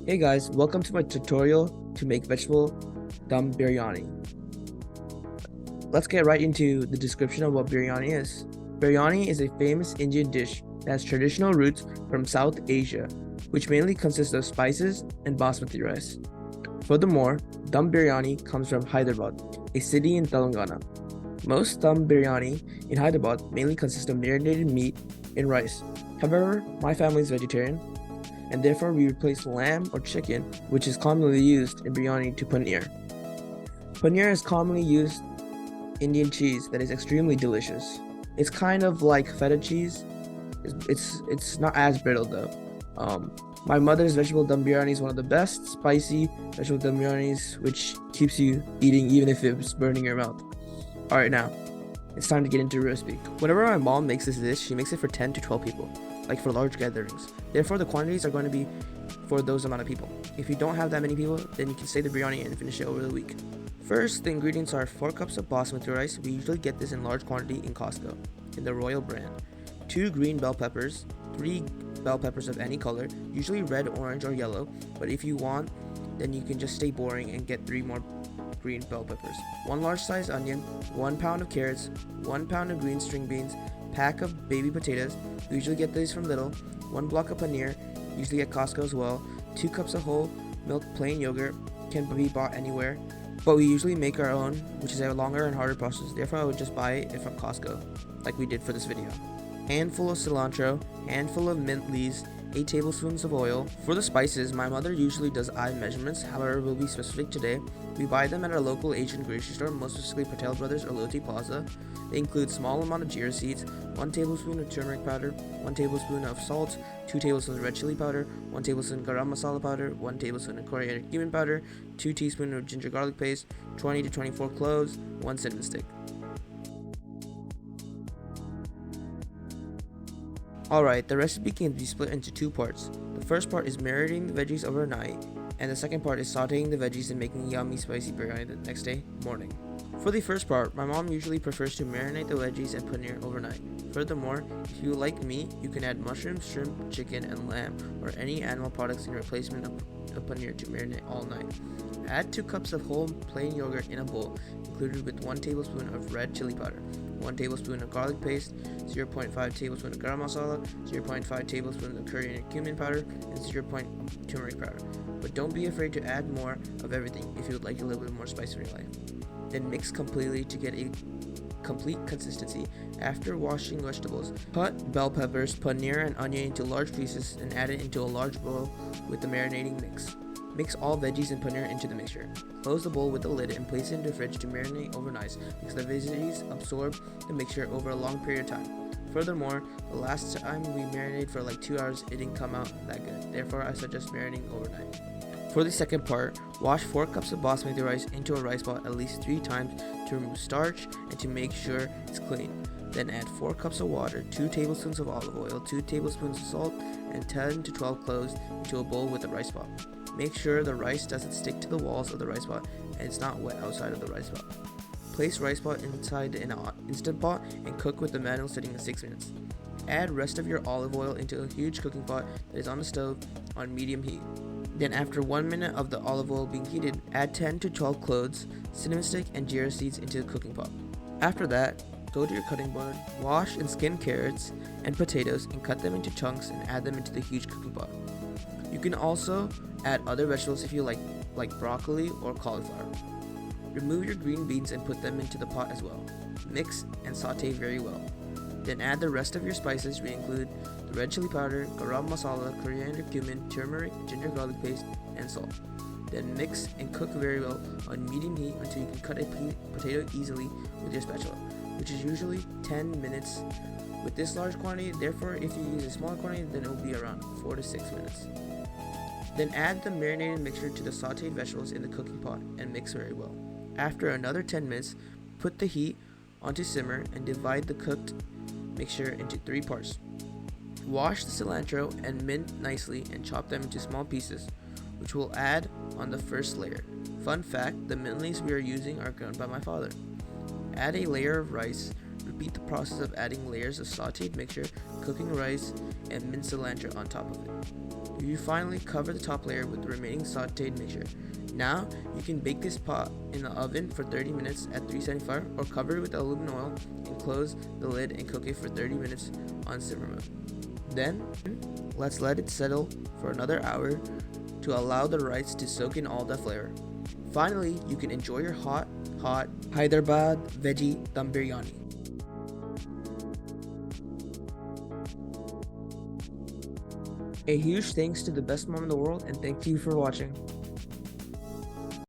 Hey guys, welcome to my tutorial to make vegetable dum biryani. Let's get right into the description of what biryani is. Biryani is a famous Indian dish that has traditional roots from South Asia, which mainly consists of spices and basmati rice. Furthermore, dum biryani comes from Hyderabad, a city in Telangana. Most dum biryani in Hyderabad mainly consists of marinated meat and rice. However, my family is vegetarian, and therefore we replace lamb or chicken, which is commonly used in biryani, to paneer. Paneer is commonly used Indian cheese that is extremely delicious. It's kind of like feta cheese. It's not as brittle though. My mother's vegetable dum biryani is one of the best spicy vegetable dum biryanis, which keeps you eating even if it's burning your mouth. All right, now it's time to get into recipe. Whenever my mom makes this dish, she makes it for 10 to 12 people, like for large gatherings. Therefore, the quantities are going to be for those amount of people. If you don't have that many people, then you can save the biryani and finish it over the week. First, the ingredients are 4 cups of basmati rice. We usually get this in large quantity in Costco, in the Royal brand. 2 green bell peppers, 3 bell peppers of any color, usually red, orange, or yellow, but if you want, then you can just stay boring and get 3 more green bell peppers, 1 large sized onion, 1 pound of carrots, 1 pound of green string beans, pack of baby potatoes, we usually get these from Little, 1 block of paneer, usually at Costco as well, 2 cups of whole milk plain yogurt, can be bought anywhere, but we usually make our own, which is a longer and harder process, therefore I would just buy it from Costco, like we did for this video. Handful of cilantro, handful of mint leaves, 8 tablespoons of oil. For the spices, my mother usually does odd measurements, however we'll be specific today. We buy them at our local Asian grocery store, most specifically Patel Brothers or Loti Plaza. They include small amount of jeera seeds, 1 tablespoon of turmeric powder, 1 tablespoon of salt, 2 tablespoons of red chili powder, 1 tablespoon garam masala powder, 1 tablespoon of coriander cumin powder, 2 teaspoons of ginger garlic paste, 20 to 24 cloves, 1 cinnamon stick. Alright, the recipe can be split into 2 parts. The first part is marinating the veggies overnight, and the second part is sauteing the veggies and making yummy spicy biryani the next day morning. For the first part, my mom usually prefers to marinate the veggies and paneer overnight. Furthermore, if you like meat, you can add mushrooms, shrimp, chicken, and lamb, or any animal products in replacement of paneer to marinate all night. Add 2 cups of whole plain yogurt in a bowl, included with 1 tablespoon of red chili powder, 1 tablespoon of garlic paste, 0.5 tablespoon of garam masala, 0.5 tablespoon of coriander cumin powder, and 0. Turmeric powder. But don't be afraid to add more of everything if you would like a little bit more spice in your life. Then mix completely to get a complete consistency. After washing vegetables, cut bell peppers, paneer, and onion into large pieces and add it into a large bowl with the marinating mix. Mix all veggies and paneer into the mixture. Close the bowl with the lid and place it in the fridge to marinate overnight because the veggies absorb the mixture over a long period of time. Furthermore, the last time we marinated for like 2 hours, it didn't come out that good. Therefore, I suggest marinating overnight. For the second part, wash 4 cups of basmati rice into a rice bowl at least 3 times to remove starch and to make sure it's clean. Then add 4 cups of water, 2 tablespoons of olive oil, 2 tablespoons of salt, and 10 to 12 cloves into a bowl with a rice pot. Make sure the rice doesn't stick to the walls of the rice pot and it's not wet outside of the rice pot. Place rice pot inside an instant pot and cook with the manual setting at 6 minutes. Add rest of your olive oil into a huge cooking pot that is on the stove on medium heat. Then after 1 minute of the olive oil being heated, add 10 to 12 cloves, cinnamon stick, and jeera seeds into the cooking pot. After that, go to your cutting board, wash and skin carrots and potatoes and cut them into chunks and add them into the huge cooking pot. You can also add other vegetables if you like broccoli or cauliflower. Remove your green beans and put them into the pot as well. Mix and saute very well. Then add the rest of your spices, which include the red chili powder, garam masala, coriander cumin, turmeric, ginger garlic paste, and salt. Then mix and cook very well on medium heat until you can cut a potato easily with your spatula, which is usually 10 minutes. With this large quantity, therefore if you use a smaller quantity, then it will be around 4 to 6 minutes. Then add the marinated mixture to the sauteed vegetables in the cooking pot and mix very well. After another 10 minutes, put the heat onto simmer and divide the cooked mixture into 3 parts. Wash the cilantro and mint nicely and chop them into small pieces, which we'll add on the first layer. Fun fact, the mint leaves we are using are grown by my father. Add a layer of rice. Repeat the process of adding layers of sauteed mixture, cooking rice, and minced cilantro on top of it. You finally cover the top layer with the remaining sauteed mixture. Now, you can bake this pot in the oven for 30 minutes at 375 or cover it with aluminum oil and close the lid and cook it for 30 minutes on simmer mode. Then, let's let it settle for another hour to allow the rice to soak in all the flavor. Finally, you can enjoy your hot Hyderabad Veggie Dum Biryani. A huge thanks to the best mom in the world, and thank you for watching.